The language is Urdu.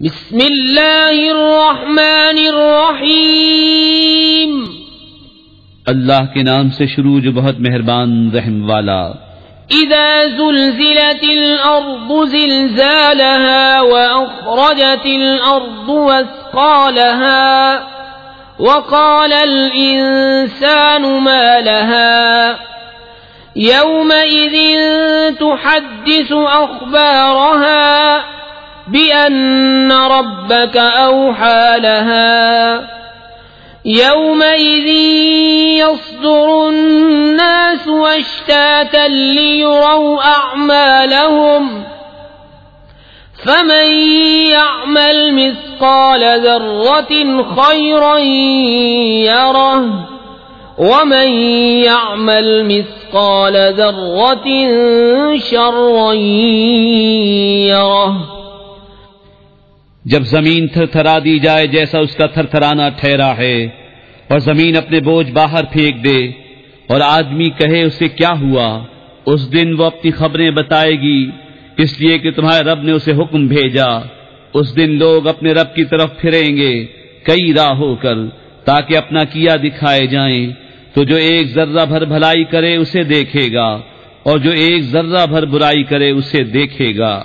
بسم اللہ الرحمن الرحیم، اللہ کے نام سے شروع جو بہت مہربان رحم والا۔ اذا زلزلت الارض زلزالها واخرجت الارض اثقالها وقال الانسان ما لها يومئذ تحدث اخبارها بأن ربك أوحى لها يومئذ يصدر الناس أشتاتا ليروا أعمالهم فمن يعمل مثقال ذرة خيرا يره ومن يعمل مثقال ذرة شرا يره۔ جب زمین تھر تھرا دی جائے جیسا اس کا تھر تھرانا ٹھہرا ہے، اور زمین اپنے بوجھ باہر پھینک دے، اور آدمی کہے اسے کیا ہوا، اس دن وہ اپنی خبریں بتائے گی، اس لیے کہ تمہارے رب نے اسے حکم بھیجا۔ اس دن لوگ اپنے رب کی طرف پھریں گے کئی راہ ہو کر، تاکہ اپنا کیا دکھائے جائیں۔ تو جو ایک ذرہ بھر بھلائی کرے اسے دیکھے گا، اور جو ایک ذرہ بھر برائی کرے اسے دیکھے گا۔